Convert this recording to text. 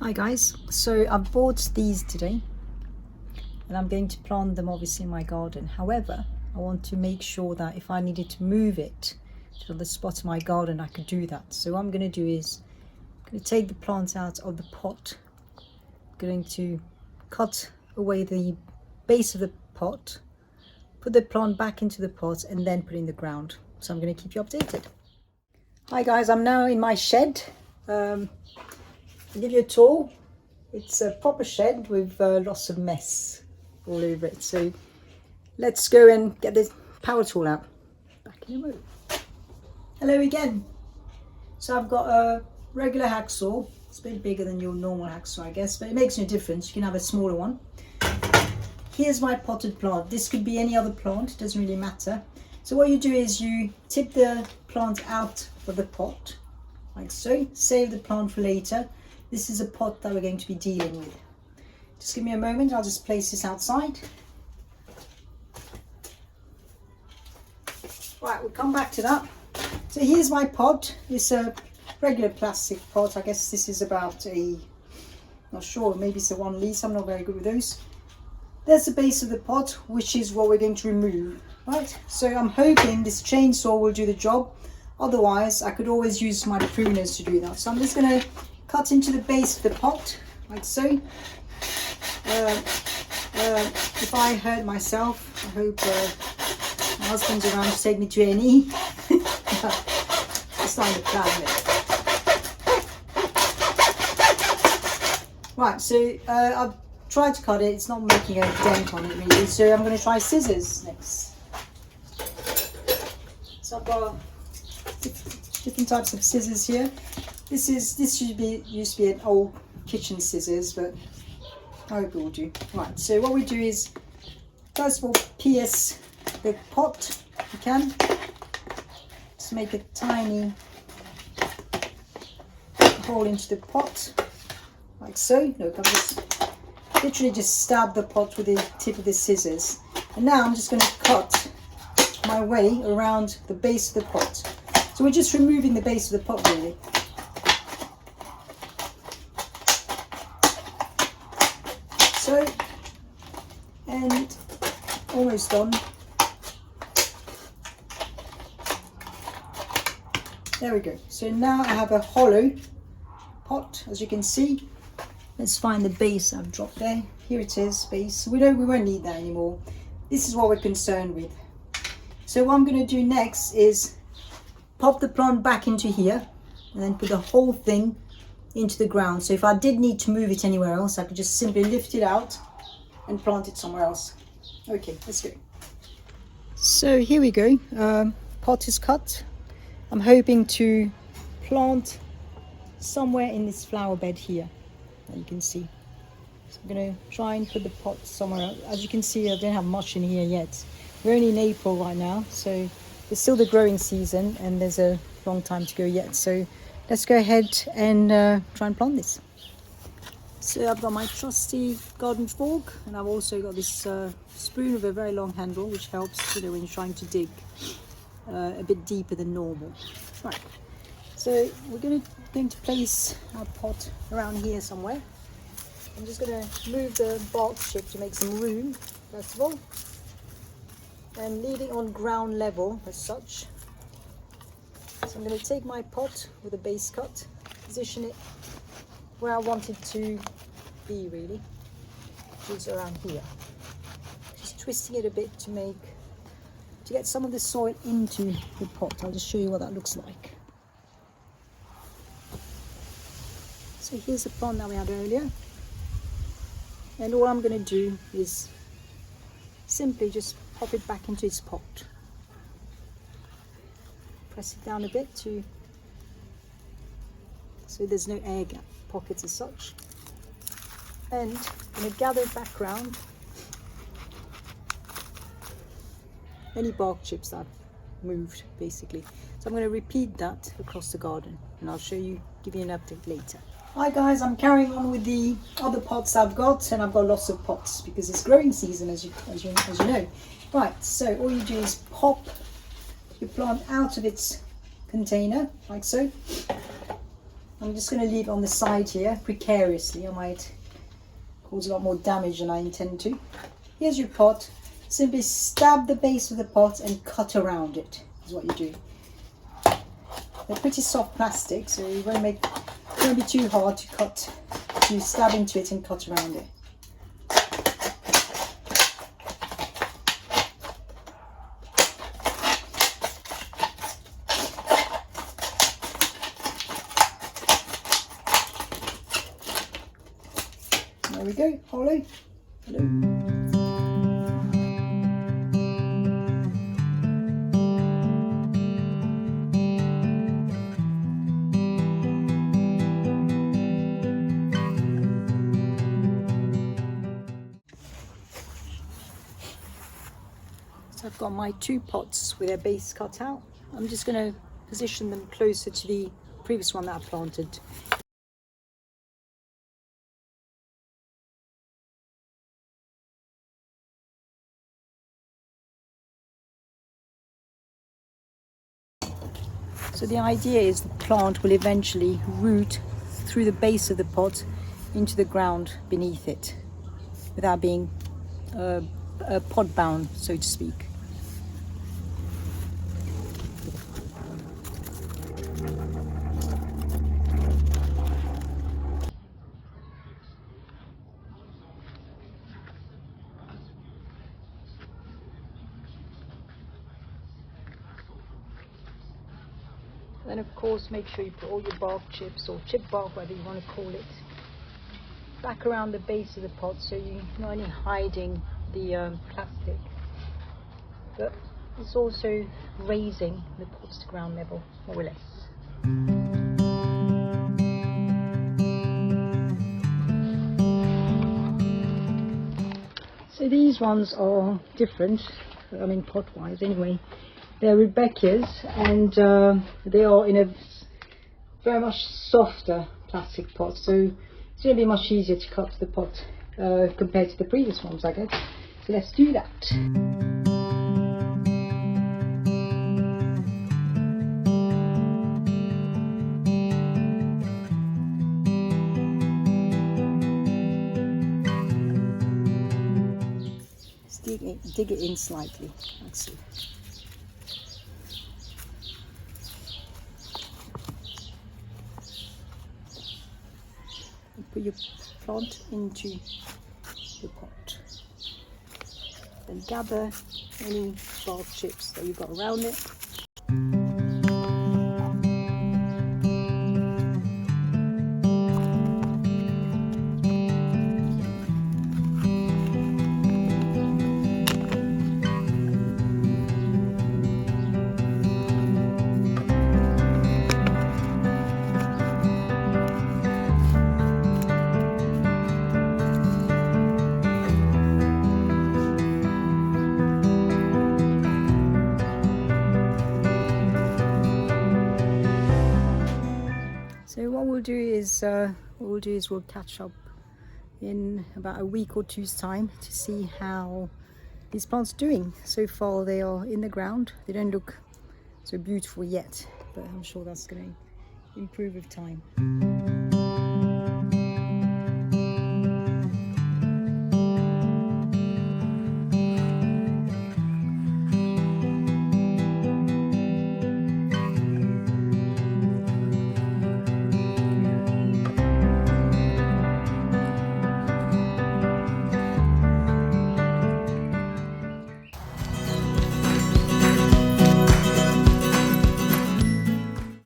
Hi guys, so I've bought these today and I'm going to plant them obviously in my garden. However, I want to make sure that if I needed to move it to the spot in my garden, I could do that. So what I'm going to do is I'm going to take the plant out of the pot. I'm going to cut away the base of the pot, put the plant back into the pot and then put it in the ground. So I'm going to keep you updated. Hi guys, I'm now in my shed. I'll give you a tour. It's a proper shed with lots of mess all over it. So let's go and get this power tool out. Back in a moment. Hello again. So I've got a regular hacksaw. It's a bit bigger than your normal hacksaw, I guess, but it makes no difference. You can have a smaller one. Here's my potted plant. This could be any other plant, it doesn't really matter. So what you do is you tip the plant out of the pot, like so. Save the plant for later. This is a pot that we're going to be dealing with. Just give me a moment, I'll just place this outside. Right, we'll come back to that. So here's my pot. It's a regular plastic pot. I guess this is about not sure, maybe it's a 1 litre, I'm not very good with those. There's the base of the pot, which is what we're going to remove, right? So I'm hoping this chainsaw will do the job. Otherwise, I could always use my pruners to do that. So I'm just going to cut into the base of the pot, like so. If I hurt myself, I hope my husband's around to take me to A&E. That's not the plan there. Right, so I've tried to cut it, it's not making a dent on it really, so I'm going to try scissors next. So I've got different types of scissors here. This used to be an old kitchen scissors, but I hope it will do. Right, so what we do is first of all pierce the pot if you can. Just make a tiny hole into the pot, like so. Look, I'm just literally just stab the pot with the tip of the scissors. And now I'm just going to cut my way around the base of the pot. So we're just removing the base of the pot really. So, and almost done. There we go. So now I have a hollow pot, as you can see. Let's find the base I've dropped there. Here it is, base. We won't need that anymore. This is what we're concerned with. So what I'm going to do next is pop the plant back into here and then put the whole thing into the ground. So if I did need to move it anywhere else, I could just simply lift it out and plant it somewhere else. Okay, let's go. So here we go. Pot is cut. I'm hoping to plant somewhere in this flower bed here that you can see. So I'm going to try and put the pot somewhere else. As you can see, I don't have much in here yet. We're only in April right now, so it's still the growing season and there's a long time to go yet. So let's go ahead and try and plant this. So I've got my trusty garden fork, and I've also got this spoon with a very long handle, which helps, when you're trying to dig a bit deeper than normal. Right, so we're going to place our pot around here somewhere. I'm just going to move the bark chip to make some room, first of all, and leave it on ground level as such. So I'm going to take my pot with a base cut, position it where I want it to be really, which is around here. Just twisting it a bit to get some of the soil into the pot. I'll just show you what that looks like. So here's the plant that we had earlier. And all I'm going to do is simply just pop it back into its pot. Press it down a bit so there's no air gap pockets as such. And I'm going to gather it back around any bark chips that I've moved basically. So I'm going to repeat that across the garden and I'll show you, give you an update later. Hi guys, I'm carrying on with the other pots I've got, and I've got lots of pots because it's growing season as you know. Right, so all you do is pop your plant out of its container like so. I'm just going to leave it on the side here precariously. I might cause a lot more damage than I intend to. Here's your pot. Simply stab the base of the pot and cut around it is what you do. They're pretty soft plastic, so it won't be too hard to stab into it and cut around it. There we go, hollow. Hello. So I've got my 2 pots with their base cut out. I'm just going to position them closer to the previous one that I planted. So the idea is the plant will eventually root through the base of the pot into the ground beneath it without being pod bound, so to speak. Then of course make sure you put all your bark chips or chip bark, whatever you want to call it, back around the base of the pot, so you're not only hiding the plastic, but it's also raising the pots to ground level, more or less. So these ones are different, I mean pot wise anyway. They're Rebecca's, and they are in a very much softer plastic pot, so it's going to be much easier to cut the pot compared to the previous ones, I guess. So let's do that. Let's dig it in slightly. Let's see. Put your plant into the pot. Then gather any bark chips that you've got around it. So what we'll do is we'll catch up in about a week or two's time to see how these plants are doing. So far they are in the ground. They don't look so beautiful yet, but I'm sure that's going to improve with time.